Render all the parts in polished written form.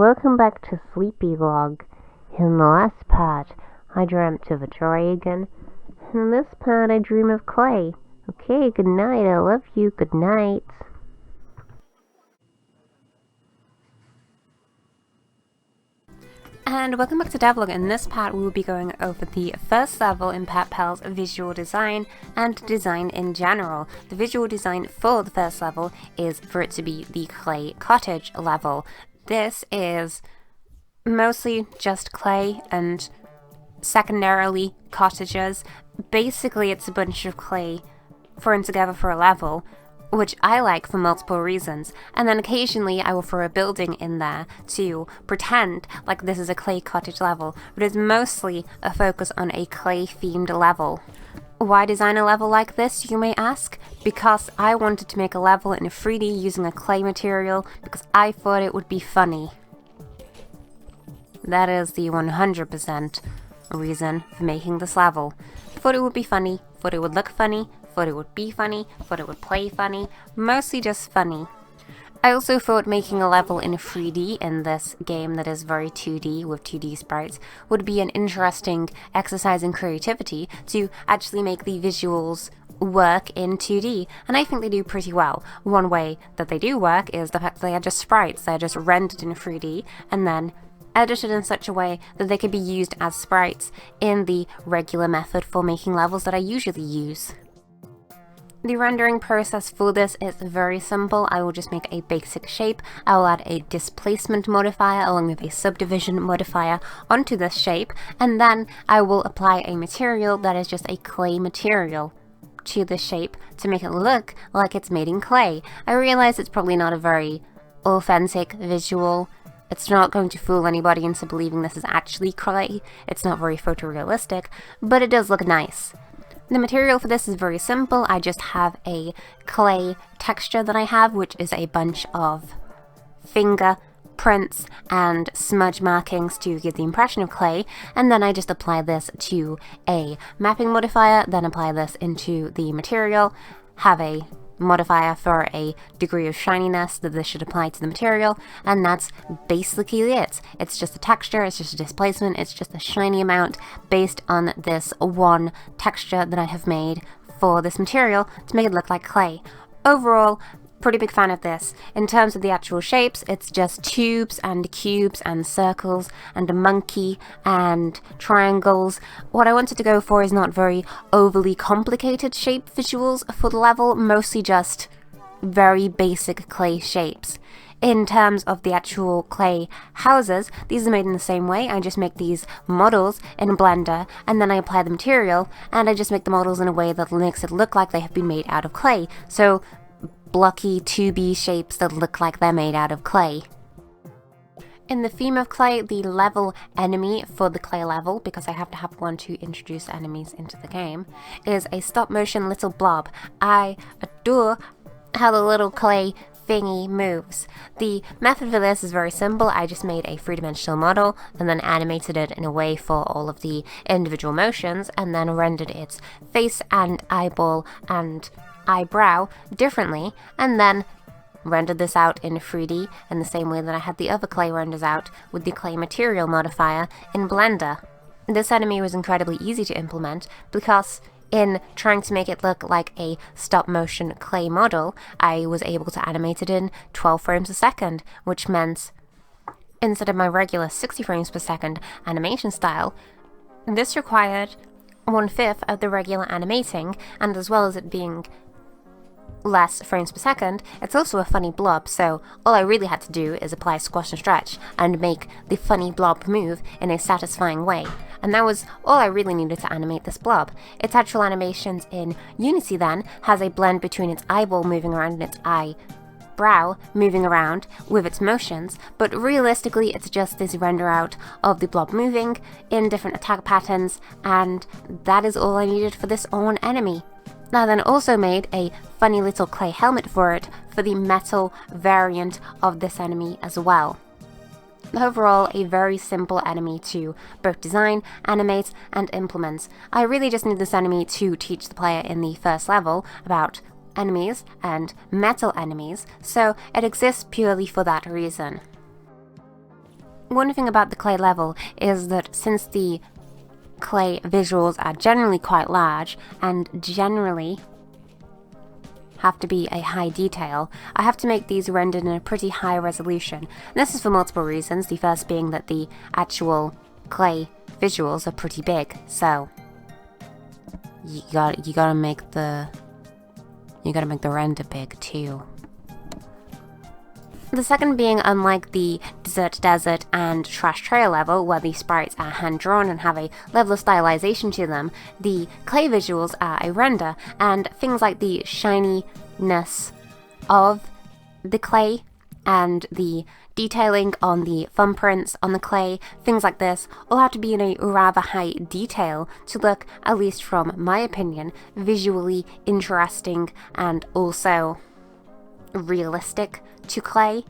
welcome back to Sleepy Log. In the last part, I dreamt of a dragon. In this part, I dream of clay. Okay, good night, I love you, good night. And welcome back to Devlog. In this part we will be going over the first level in Pep-Pel's visual design and design in general. The visual design for the first level is for it to be the clay cottage level. This is mostly just clay and secondarily cottages. Basically it's a bunch of clay thrown together for a level, which I like for multiple reasons, and then occasionally I will throw a building in there to pretend like this is a clay cottage level, but it's mostly a focus on a clay themed level. Why design a level like this, you may ask? Because I wanted to make a level in 3D using a clay material because I thought it would be funny. That is the 100% reason for making this level. Thought it would be funny, thought it would look funny, thought it would be funny, thought it would play funny, mostly just funny. I also thought making a level in 3D in this game that is very 2D with 2D sprites would be an interesting exercise in creativity to actually make the visuals work in 2D, and I think they do pretty well. One way that they do work is the fact that they are just sprites, they are just rendered in 3D and then edited in such a way that they could be used as sprites in the regular method for making levels that I usually use. The rendering process for this is very simple. I will just make a basic shape. I will add a displacement modifier along with a subdivision modifier onto this shape, and then I will apply a material that is just a clay material to the shape to make it look like it's made in clay. I realize it's probably not a very authentic visual. It's not going to fool anybody into believing this is actually clay. It's not very photorealistic, but it does look nice. The material for this is very simple. I just have a clay texture that I have, which is a bunch of finger prints and smudge markings to give the impression of clay, and then I just apply this to a mapping modifier, then apply this into the material, have a modifier for a degree of shininess that this should apply to the material, and that's basically it. It's just a texture, it's just a displacement, it's just a shiny amount based on this one texture that I have made for this material to make it look like clay. Overall, pretty big fan of this. In terms of the actual shapes, it's just tubes and cubes and circles and a monkey and triangles. What I wanted to go for is not very overly complicated shape visuals for the level, mostly just very basic clay shapes. In terms of the actual clay houses, these are made in the same way. I just make these models in Blender and then I apply the material and I just make the models in a way that makes it look like they have been made out of clay. So blocky 2B shapes that look like they're made out of clay. In the theme of clay, the level enemy for the clay level, because I have to have one to introduce enemies into the game, is a stop motion little blob. I adore how the little clay thingy moves. The method for this is very simple. I just made a three-dimensional model and then animated it in a way for all of the individual motions and then rendered its face and eyeball and eyebrow differently, and then rendered this out in 3D in the same way that I had the other clay renders out with the clay material modifier in Blender. This enemy was incredibly easy to implement because in trying to make it look like a stop motion clay model, I was able to animate it in 12 frames a second, which meant instead of my regular 60 frames per second animation style, this required 1/5 of the regular animating, and as well as it being less frames per second, it's also a funny blob, so all I really had to do is apply squash and stretch and make the funny blob move in a satisfying way. And that was all I really needed to animate this blob. Its actual animations in Unity then has a blend between its eyeball moving around and its eyebrow moving around with its motions, but realistically it's just this render out of the blob moving in different attack patterns, and that is all I needed for this own enemy. I then also made a funny little clay helmet for it for the metal variant of this enemy as well. Overall, a very simple enemy to both design, animate, and implement. I really just need this enemy to teach the player in the first level about enemies and metal enemies, so it exists purely for that reason. One thing about the clay level is that since the clay visuals are generally quite large and generally have to be a high detail, I have to make these rendered in a pretty high resolution. And this is for multiple reasons, the first being that the actual clay visuals are pretty big, so you gotta make the render big too. The second being, unlike the Desert and Trash Trail level, where the sprites are hand-drawn and have a level of stylization to them, the clay visuals are a render, and things like the shininess of the clay and the detailing on the thumbprints on the clay, things like this, all have to be in a rather high detail to look, at least from my opinion, visually interesting and also realistic to clay.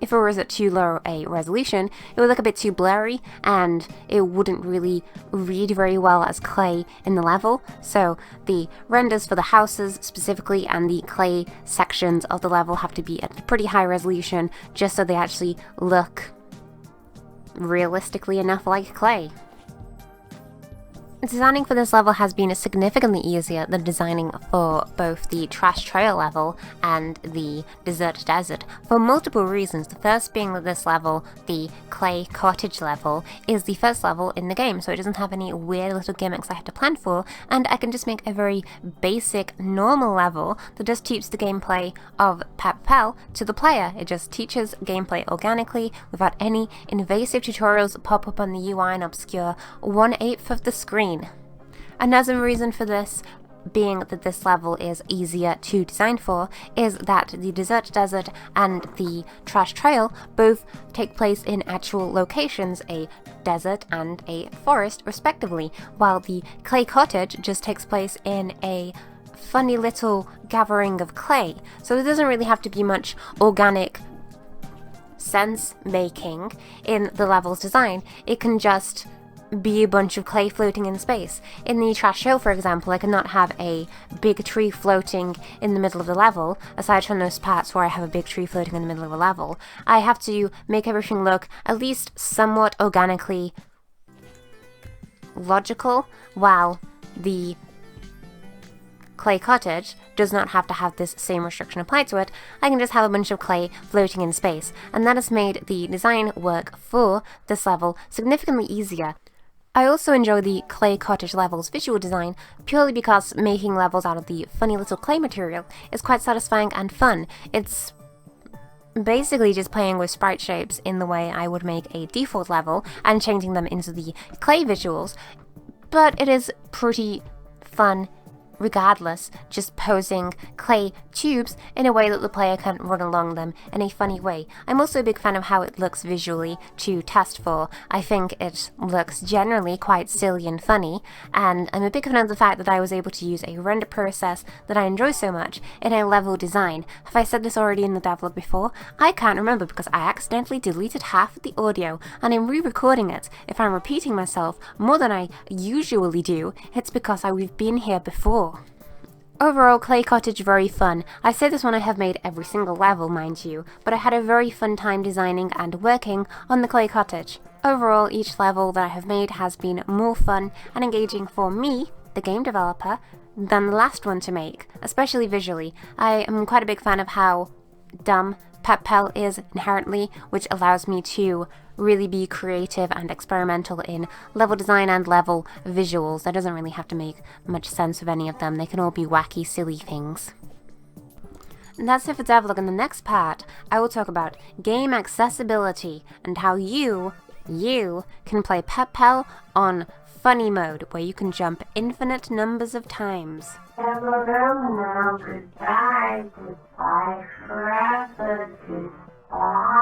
If it was at too low a resolution, it would look a bit too blurry and it wouldn't really read very well as clay in the level. So the renders for the houses specifically and the clay sections of the level have to be at a pretty high resolution just so they actually look realistically enough like clay. Designing for this level has been significantly easier than designing for both the Trash Trail level and the Desert for multiple reasons. The first being that this level, the Clay Cottage level, is the first level in the game, so it doesn't have any weird little gimmicks I have to plan for, and I can just make a very basic, normal level that just teaches the gameplay of Pep-Pel to the player. It just teaches gameplay organically without any invasive tutorials that pop up on the UI and obscure 1/8 of the screen. Another reason for this being that this level is easier to design for is that the Desert and the Trash Trail both take place in actual locations, a desert and a forest respectively, while the Clay Cottage just takes place in a funny little gathering of clay. So there doesn't really have to be much organic sense making in the level's design. It can just be a bunch of clay floating in space. In the Trash Trail, for example, I cannot have a big tree floating in the middle of the level, aside from those parts where I have a big tree floating in the middle of a level. I have to make everything look at least somewhat organically logical, while the Clay Cottage does not have to have this same restriction applied to it. I can just have a bunch of clay floating in space, and that has made the design work for this level significantly easier. I also enjoy the Clay Cottage level's visual design purely because making levels out of the funny little clay material is quite satisfying and fun. It's basically just playing with sprite shapes in the way I would make a default level and changing them into the clay visuals, but it is pretty fun regardless, just posing clay tubes in a way that the player can run along them in a funny way. I'm also a big fan of how it looks visually to test for. I think it looks generally quite silly and funny, and I'm a big fan of the fact that I was able to use a render process that I enjoy so much in a level design. Have I said this already in the devlog before? I can't remember because I accidentally deleted half of the audio and I'm re-recording it. If I'm repeating myself more than I usually do, it's because we've been here before. Overall, Clay Cottage very fun. I say this when I have made every single level, mind you, but I had a very fun time designing and working on the Clay Cottage. Overall, each level that I have made has been more fun and engaging for me, the game developer, than the last one to make, especially visually. I am quite a big fan of how dumb Pep-Pel is inherently, which allows me to really be creative and experimental in level design and level visuals. That doesn't really have to make much sense of any of them. They can all be wacky, silly things. And that's it for Devlog. In the next part, I will talk about game accessibility and how you can play Pep-Pel on funny mode, where you can jump infinite numbers of times. Hello, now, goodbye, goodbye, forever, goodbye.